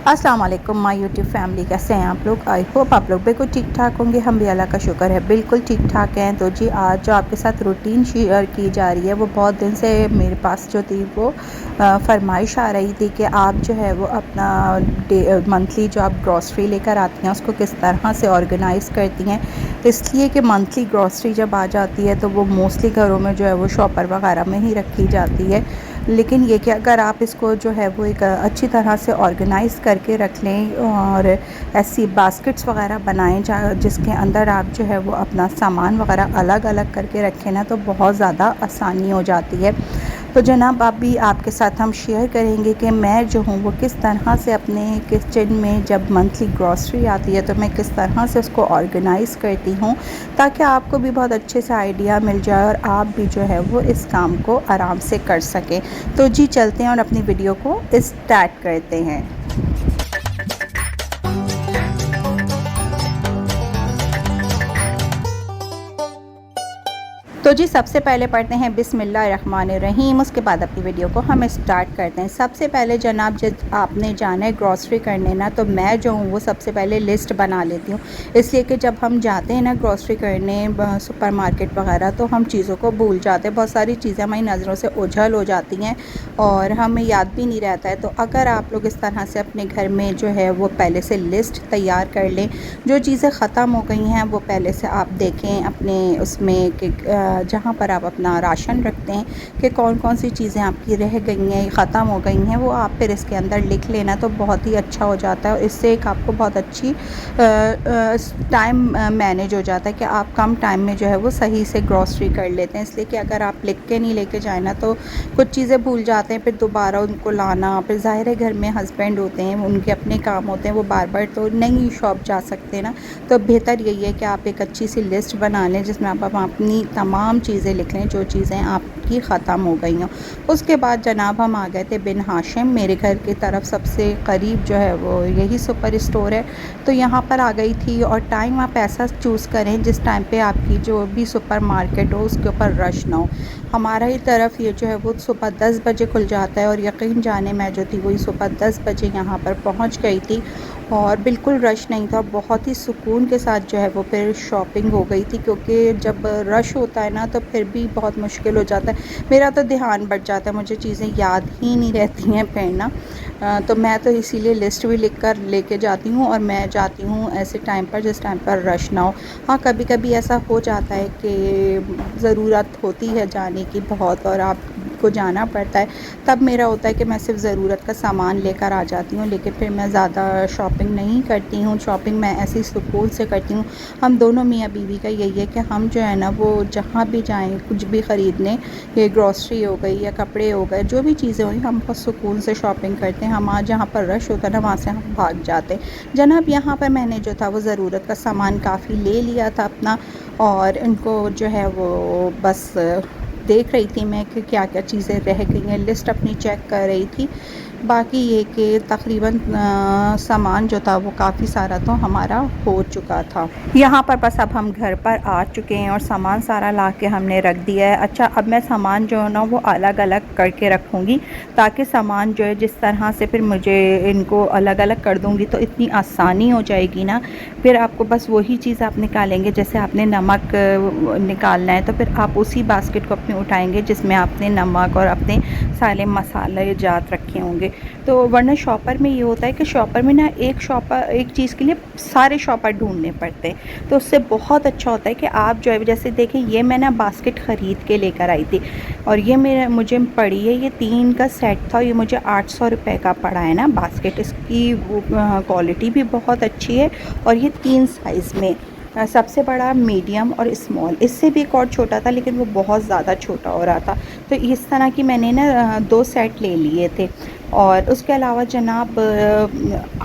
अस्सलाम वालेकुम my YouTube family, कैसे हैं आप लोग। आई होप आप लोग बिल्कुल ठीक ठाक होंगे। हम भी अल्लाह का शुक्र है बिल्कुल ठीक ठाक हैं। तो जी आज जो आपके साथ रूटीन शेयर की जा रही है वो बहुत दिन से मेरे पास जो थी वो फरमाइश आ रही थी कि आप जो है वो अपना मंथली जो आप ग्रॉसरी लेकर आती हैं उसको किस तरह से ऑर्गेनाइज़ करती हैं। इसलिए कि मंथली ग्रॉसरी जब आ जाती है तो वो मोस्टली घरों में जो है वो शॉपर वगैरह में ही रखी जाती है। लेकिन ये कि अगर आप इसको जो है वो एक अच्छी तरह से ऑर्गेनाइज़ करके रख लें और ऐसी बास्केट्स वगैरह बनाएं जिसके अंदर आप जो है वो अपना सामान वगैरह अलग अलग करके रखें ना, तो बहुत ज़्यादा आसानी हो जाती है। तो जनाब अभी आपके साथ हम शेयर करेंगे कि मैं जो हूँ वो किस तरह से अपने किचन में जब मंथली ग्रॉसरी आती है तो मैं किस तरह से उसको ऑर्गेनाइज़ करती हूँ, ताकि आपको भी बहुत अच्छे से आइडिया मिल जाए और आप भी जो है वो इस काम को आराम से कर सकें। तो जी चलते हैं और अपनी वीडियो को स्टार्ट करते हैं। तो जी सबसे पहले पढ़ते हैं बिस्मिल्लाहिर्रहमानिर्रहीम, उसके बाद अपनी वीडियो को हम स्टार्ट करते हैं। सबसे पहले जनाब जब आपने जाना है ग्रॉसरी करने ना, तो मैं जो हूँ वो सबसे पहले लिस्ट बना लेती हूँ। इसलिए कि जब हम जाते हैं ना ग्रॉसरी करने सुपरमार्केट वगैरह, तो हम चीज़ों को भूल जाते हैं। बहुत सारी चीज़ें हमारी नज़रों से ओझल हो जाती हैं और हमें याद भी नहीं रहता है। तो अगर आप लोग इस तरह से अपने घर में जो है वो पहले से लिस्ट तैयार कर लें, जो चीज़ें ख़त्म हो गई हैं वो पहले से आप देखें अपने उसमें कि जहाँ पर आप अपना राशन रखते हैं कि कौन कौन सी चीज़ें आपकी रह गई हैं, ख़त्म हो गई हैं, वो आप फिर इसके अंदर लिख लेना तो बहुत ही अच्छा हो जाता है। और इससे एक आपको बहुत अच्छी टाइम मैनेज हो जाता है कि आप कम टाइम में जो है वो सही से ग्रॉसरी कर लेते हैं। इसलिए कि अगर आप लिख के नहीं लेके जाए ना तो कुछ चीज़ें भूल जाते हैं, फिर दोबारा उनको लाना, फिर ज़ाहिर है घर में हस्बैंड होते हैं, उनके अपने काम होते हैं, वो बार बार तो नहीं शॉप जा सकते ना। तो बेहतर यही है कि आप एक अच्छी सी लिस्ट बना लें जिसमें आप अपनी तमाम चीज़ें लिख लें जो चीज़ें आपकी ख़त्म हो गई हों। उसके बाद जनाब हम आ गए थे बिन हाशिम, मेरे घर की तरफ सबसे करीब जो है वो यही सुपर स्टोर है। तो यहाँ पर आ गई थी और टाइम आप ऐसा चूज़ करें जिस टाइम पे आपकी जो भी सुपर मार्केट हो उसके ऊपर रश ना हो। हमारा ही तरफ ये जो है वो सुबह 10 बजे खुल जाता है और यकीन जाने मैं जो थी वही सुबह 10 बजे यहाँ पर पहुँच गई थी और बिल्कुल रश नहीं था। बहुत ही सुकून के साथ जो है वो फिर शॉपिंग हो गई थी, क्योंकि जब रश होता है ना तो फिर भी बहुत मुश्किल हो जाता है। मेरा तो ध्यान बढ़ जाता है, मुझे चीज़ें याद ही नहीं रहती हैं पहनना। तो मैं तो इसीलिए लिस्ट भी लिख कर लेके जाती हूँ और मैं जाती हूँ ऐसे टाइम पर जिस टाइम पर रश ना हो। हाँ कभी कभी ऐसा हो जाता है कि ज़रूरत होती है जाने की बहुत और आपको जाना पड़ता है, तब मेरा होता है कि मैं सिर्फ ज़रूरत का सामान लेकर आ जाती हूँ। लेकिन फिर मैं ज़्यादा शॉपिंग नहीं करती हूँ, शॉपिंग मैं ऐसी सुकून से करती हूँ। हम दोनों मियाँ बीवी का यही है कि हम जो है ना वो जहाँ भी जाएँ कुछ भी ख़रीदने, ये ग्रॉसरी हो गई या कपड़े हो गए, जो भी चीज़ें हुई, हम बहुत सुकून से शॉपिंग करते हैं। हम आज जहाँ पर रश होता है ना वहाँ से हम भाग जाते हैं। जनाब यहाँ पर मैंने जो था वो ज़रूरत का सामान काफ़ी ले लिया था अपना, और इनको जो है वो बस देख रही थी मैं कि क्या क्या चीज़ें रह गई हैं, लिस्ट अपनी चेक कर रही थी। बाकी ये कि तकरीबन सामान जो था वो काफ़ी सारा तो हमारा हो चुका था। यहाँ पर बस अब हम घर पर आ चुके हैं और सामान सारा ला के हमने रख दिया है। अच्छा अब मैं सामान जो है ना वो अलग अलग करके रखूँगी, ताकि सामान जो है जिस तरह से फिर मुझे इनको अलग अलग कर दूँगी तो इतनी आसानी हो जाएगी ना। फिर आपको बस वही चीज़ आप निकालेंगे, जैसे आपने नमक निकालना है तो फिर आप उसी बास्केट को अपने उठाएंगे जिसमें आपने नमक और अपने सारे मसाले जात रखे होंगे। तो वरना शॉपर में ये होता है कि शॉपर में ना एक चीज़ के लिए सारे शॉपर ढूंढने पड़ते हैं। तो उससे बहुत अच्छा होता है कि आप जो है जैसे देखें, ये मैं ना बास्केट ख़रीद के लेकर आई थी और ये मुझे पड़ी है, ये 3 का सेट था, ये मुझे 800 रुपये का पड़ा है ना बास्केट। इसकी क्वालिटी भी बहुत अच्छी है और ये 3 साइज़ में, सबसे बड़ा, मीडियम और स्मॉल। इससे भी एक और छोटा था लेकिन वो बहुत ज़्यादा छोटा हो रहा था। तो इस तरह की मैंने ना 2 सेट ले लिए थे। और उसके अलावा जनाब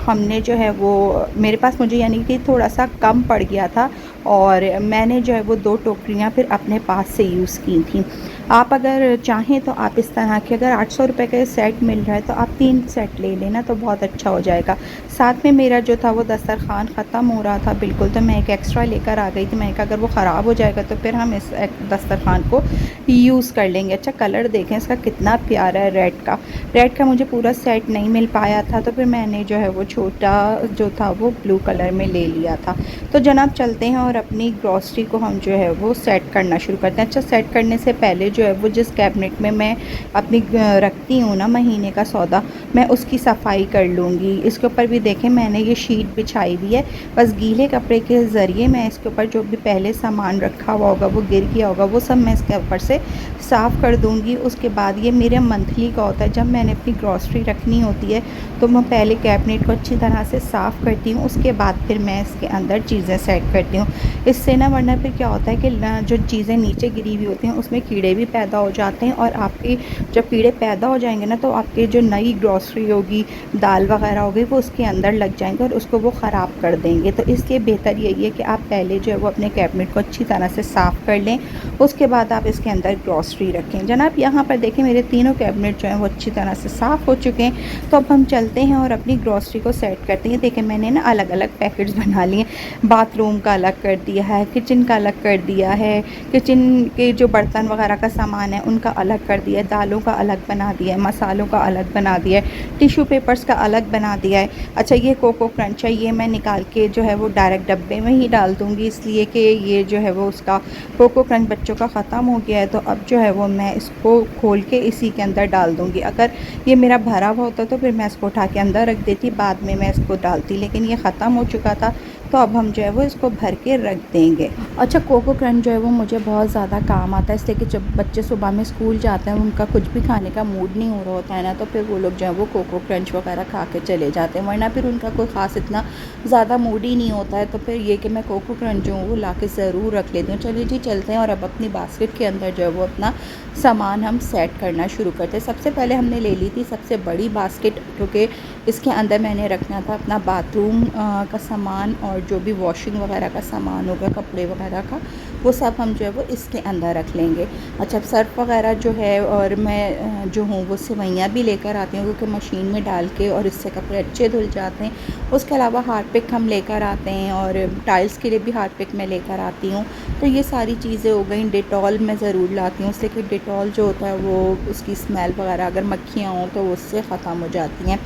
हमने जो है वो मेरे पास मुझे यानी कि थोड़ा सा कम पड़ गया था और मैंने जो है वो 2 टोकरियाँ फिर अपने पास से यूज़ की थी। आप अगर चाहें तो आप इस तरह के, अगर 800 रुपए का सेट मिल रहा है तो आप 3 सेट ले लेना तो बहुत अच्छा हो जाएगा। साथ में मेरा जो था वो दस्तरख़्वान ख़त्म हो रहा था बिल्कुल, तो मैं एक एक्स्ट्रा लेकर आ गई थी। मैंने कहा अगर वो ख़राब हो जाएगा तो फिर हम इस दस्तरख़्वान को यूज़ कर लेंगे। अच्छा कलर देखें इसका कितना प्यारा है रेड का मुझे पूरा सेट नहीं मिल पाया था, तो फिर मैंने जो है वो छोटा जो था वो ब्लू कलर में ले लिया था। तो जनाब चलते हैं और अपनी ग्रॉसरी को हम जो है वो सेट करना शुरू करते हैं। अच्छा सेट करने से पहले जो है वो जिस कैबिनेट में मैं अपनी रखती हूँ ना महीने का सौदा, मैं उसकी सफाई कर लूँगी। इसके ऊपर भी देखें मैंने ये शीट बिछाई हुई है, बस गीले कपड़े के ज़रिए मैं इसके ऊपर जो भी पहले सामान रखा हुआ होगा वो गिर गया होगा वो सब मैं इसके ऊपर से साफ़ कर दूँगी। उसके बाद ये मेरे मंथली का होता है, जब मैंने अपनी ग्रॉसरी रखनी होती है तो मैं पहले कैबिनेट को अच्छी तरह से साफ़ करती हूँ, उसके बाद फिर मैं इसके अंदर चीज़ें सेट करती हूँ। इससे ना वरना फिर क्या होता है कि जो चीज़ें नीचे गिरी हुई होती हैं उसमें कीड़े भी पैदा हो जाते हैं, और आपकी जब कीड़े पैदा हो जाएंगे ना तो आपके जो नई ग्रॉसरी होगी, दाल वगैरह होगी, वो उसके अंदर लग जाएंगे और उसको वो ख़राब कर देंगे। तो इसलिए बेहतर यही है कि आप पहले जो है वो अपने कैबिनेट को अच्छी तरह से साफ़ कर लें, उसके बाद आप इसके अंदर ग्रॉसरी रखें। जनाब यहाँ पर देखें मेरे तीनों कैबिनेट जो हैं वो अच्छी तरह से साफ़ हो चुके हैं। तो अब हम चलते हैं और अपनी ग्रॉसरी को सेट करते हैं। देखें मैंने ना अलग अलग पैकेट्स बना लिए, बाथरूम का अलग कर दिया है, किचन का अलग कर दिया है, किचन के जो बर्तन वगैरह का सामान है उनका अलग कर दिया है, दालों का अलग बना दिया है, मसालों का अलग बना दिया है, टिश्यू पेपर्स का अलग बना दिया है। अच्छा ये कोको क्रंच है, ये मैं निकाल के जो है वो डायरेक्ट डब्बे में ही डाल दूँगी, इसलिए कि ये जो है वो उसका कोको क्रंच बच्चों का ख़त्म हो गया है, तो अब जो है वो मैं इसको खोल के इसी के अंदर डाल दूँगी। अगर ये मेरा भरा हुआ होता तो फिर मैं इसको उठा के अंदर रख देती, बाद में मैं इसको डालती, लेकिन ये ख़त्म हो चुका था तो अब हम जो है वो इसको भर के रख देंगे। अच्छा कोको क्रंच जो है वो मुझे बहुत ज़्यादा काम आता है, इसलिए कि जब बच्चे सुबह में स्कूल जाते हैं उनका कुछ भी खाने का मूड नहीं हो रहा होता है ना, तो फिर वो लोग जो है वो कोको क्रंच वगैरह खा के चले जाते हैं, वरना फिर उनका कोई ख़ास इतना ज़्यादा मूड ही नहीं होता है। तो फिर ये कि मैं कोको क्रंच जो हूँ वो ला के ज़रूर रख लेती हूँ। चलिए जी चलते हैं और अब अपनी बास्केट के अंदर जो है वो अपना सामान हम सेट करना शुरू करते हैं। सबसे पहले हमने ले ली थी सबसे बड़ी बास्केट, क्योंकि इसके अंदर मैंने रखना था अपना बाथरूम का सामान और जो भी वॉशिंग वगैरह का सामान होगा, कपड़े वगैरह का, वो सब हम जो है वो इसके अंदर रख लेंगे। अच्छा सर्फ़ वगैरह जो है, और मैं जो हूँ वो सेवइयाँ भी लेकर आती हूँ क्योंकि मशीन में डाल के और इससे कपड़े अच्छे धुल जाते हैं। उसके अलावा हार्पिक हम लेकर आते हैं और टाइल्स के लिए भी हार्पिक मैं लेकर आती हूँ। तो ये सारी चीज़ें हो गई। डेटॉल मैं ज़रूर लाती हूँ, उससे कि डेटॉल जो होता है वो उसकी स्मेल वगैरह अगर मक्खियाँ हों तो उससे ख़त्म हो जाती हैं।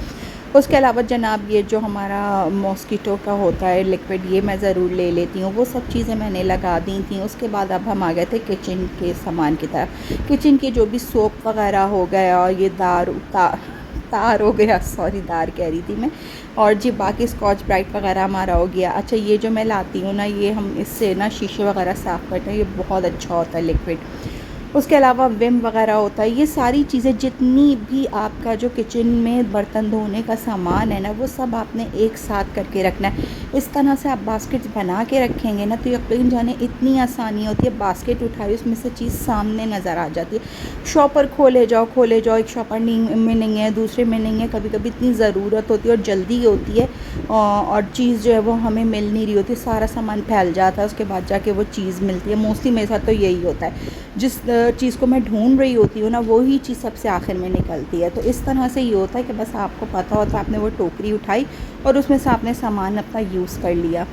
उसके अलावा जनाब ये जो हमारा मॉस्किटो का होता है लिक्विड, ये मैं ज़रूर ले लेती हूँ। वो सब चीज़ें मैंने लगा दी थी। उसके बाद अब हम आ गए थे किचन के सामान की तरफ। किचन के जो भी सोप वगैरह हो गया, ये तार हो गया, सॉरी दार कह रही थी मैं, और जी बाकी स्कॉच ब्राइट वगैरह हमारा हो गया। अच्छा ये जो मैं लाती हूँ ना, ये हम इससे ना शीशे वगैरह साफ़ करते हैं, ये बहुत अच्छा होता है लिक्विड। उसके अलावा विम वगैरह होता है। ये सारी चीज़ें जितनी भी आपका जो किचन में बर्तन धोने का सामान है ना, वो सब आपने एक साथ करके रखना है। इस तरह से आप बास्केट बना के रखेंगे ना तो यकीन जाने इतनी आसानी होती है, बास्केट उठाई उसमें से चीज़ सामने नज़र आ जाती है। शॉपर खोले जाओ, एक शॉपर में नहीं है, दूसरे में नहीं है, कभी कभी इतनी ज़रूरत होती है और जल्दी होती है और चीज़ जो है वो हमें मिल नहीं रही होती, सारा सामान फैल जाता है, उसके बाद जाके वो चीज़ मिलती है। मोस्टली मेरे साथ तो यही होता है, जिस चीज़ को मैं ढूंढ रही होती हूँ ना वही चीज़ सबसे आखिर में निकलती है। तो इस तरह से ये होता है कि बस आपको पता होता है, आपने वो टोकरी उठाई और उसमें से आपने सामान अपना यूज़ कर लिया।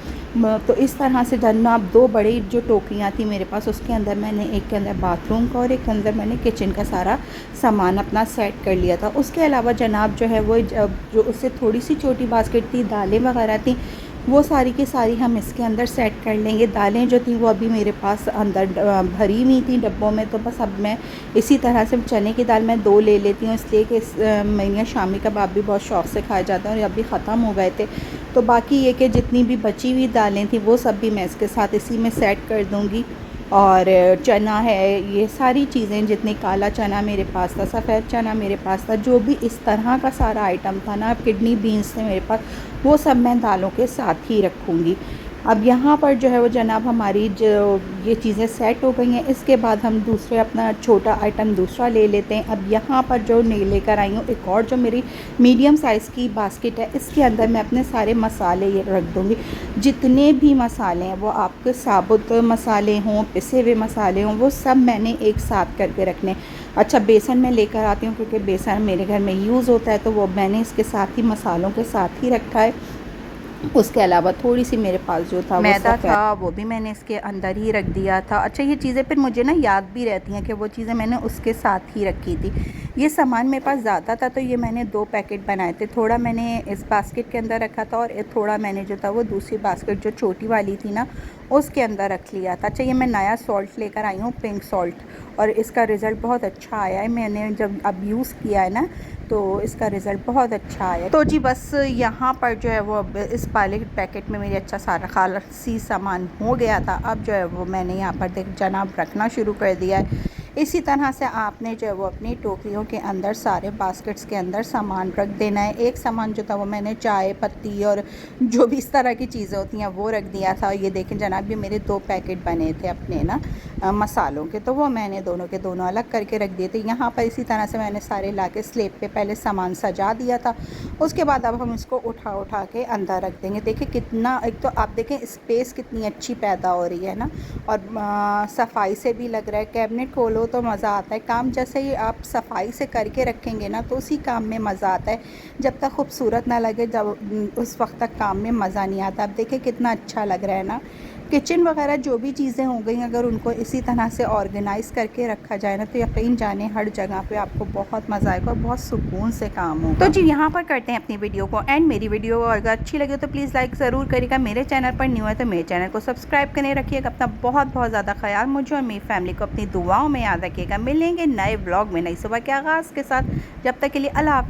तो इस तरह से जनाब 2 बड़ी जो टोकरियाँ थी मेरे पास, उसके अंदर मैंने एक के अंदर बाथरूम का और एक के अंदर मैंने किचन का सारा सामान अपना सेट कर लिया था। उसके अलावा जनाब जो है वो जो उससे थोड़ी सी छोटी बास्केट थी, दालें वगैरह थी, वो सारी की सारी हम इसके अंदर सेट कर लेंगे। दालें जो थी वो अभी मेरे पास अंदर भरी हुई थी डब्बों में, तो बस अब मैं इसी तरह से चने की दाल मैं 2 ले लेती हूँ, इसलिए कि मेरे शामी कबाब भी बहुत शौक़ से खाए जाते हैं और अभी ख़त्म हो गए थे। तो बाकी ये कि जितनी भी बची हुई दालें थी वो सब भी मैं इसके साथ इसी में सेट कर दूँगी। और चना है, ये सारी चीज़ें, जितनी काला चना मेरे पास था, सफ़ेद चना मेरे पास था, जो भी इस तरह का सारा आइटम था ना, किडनी बीन्स थे मेरे पास, वो सब मैं दालों के साथ ही रखूँगी। अब यहाँ पर जो है वो जनाब हमारी जो ये चीज़ें सेट हो गई हैं, इसके बाद हम दूसरे अपना छोटा आइटम दूसरा ले लेते हैं। अब यहाँ पर जो लेकर आई हूँ एक और जो मेरी मीडियम साइज़ की बास्केट है, इसके अंदर मैं अपने सारे मसाले ये रख दूँगी। जितने भी मसाले हैं वो आपके साबुत मसाले हों, पिसे हुए मसाले हों, वो सब मैंने एक साथ करके रखने। अच्छा, बेसन मैं लेकर आती हूँ क्योंकि बेसन मेरे घर में यूज़ होता है, तो वो मैंने इसके साथ ही मसालों के साथ ही रखा है। उसके अलावा थोड़ी-सी मेरे पास जो था मैदा था, वो भी मैंने इसके अंदर ही रख दिया था। अच्छा, ये चीज़ें फिर मुझे ना याद भी रहती हैं कि वो चीज़ें मैंने उसके साथ ही रखी थी। ये सामान मेरे पास ज़्यादा था, तो ये मैंने 2 पैकेट बनाए थे। थोड़ा मैंने इस बास्केट के अंदर रखा था और थोड़ा मैंने जो था वो दूसरी बास्केट जो छोटी वाली थी ना, उसके अंदर रख लिया था। अच्छा, ये मैं नया सॉल्ट लेकर आई हूँ, पिंक सॉल्ट, और इसका रिज़ल्ट बहुत अच्छा आया है। मैंने जब अब यूज़ किया है ना, तो इसका रिज़ल्ट बहुत अच्छा आया। तो जी बस यहाँ पर जो है वो अब इस वाले पैकेट में मेरी अच्छा सारा खासी सामान हो गया था। अब जो है वो मैंने यहाँ पर देख जनाब रखना शुरू कर दिया है। इसी तरह से आपने जो है वो अपनी टोकरियों के अंदर सारे बास्केट्स के अंदर सामान रख देना है। एक सामान जो था वो मैंने चाय पत्ती और जो भी इस तरह की चीज़ें होती हैं वो रख दिया था। ये देखें जनाब, ये मेरे 2 पैकेट बने थे अपने ना मसालों के, तो वो मैंने दोनों के दोनों अलग करके रख दिए थे। यहाँ पर इसी तरह से मैंने सारे ला के स्लेब पे पहले सामान सजा दिया था। उसके बाद अब हम इसको उठा उठा के अंदर रख देंगे। देखिए कितना, एक तो आप देखें स्पेस कितनी अच्छी पैदा हो रही है ना, और सफाई से भी लग रहा है। कैबिनेट खोलो तो मज़ा आता है, काम जैसे ही आप सफाई से करके रखेंगे ना तो उसी काम में मज़ा आता है। जब तक खूबसूरत ना लगे, जब उस वक्त तक काम में मज़ा नहीं आता। अब देखिए कितना अच्छा लग रहा है ना। किचन वगैरह जो भी चीज़ें हो गई, अगर उनको इसी तरह से ऑर्गेनाइज़ करके रखा जाए ना, तो यकीन जाने हर जगह पे आपको बहुत मज़ा आएगा और बहुत सुकून से काम होगा। तो जी यहाँ पर करते हैं अपनी वीडियो को एंड। मेरी वीडियो अगर अच्छी लगे तो प्लीज़ लाइक ज़रूर करिएगा। मेरे चैनल पर न्यू है तो मेरे चैनल को सब्सक्राइब करके रखिएगा। अपना बहुत बहुत ज़्यादा ख्याल मुझे और मेरी फैमिली को अपनी दुआओं में याद रखिएगा। मिलेंगे नए ब्लॉग में नई सुबह के आगाज़ के साथ। जब तक के लिए अल्लाह हाफ़िज़।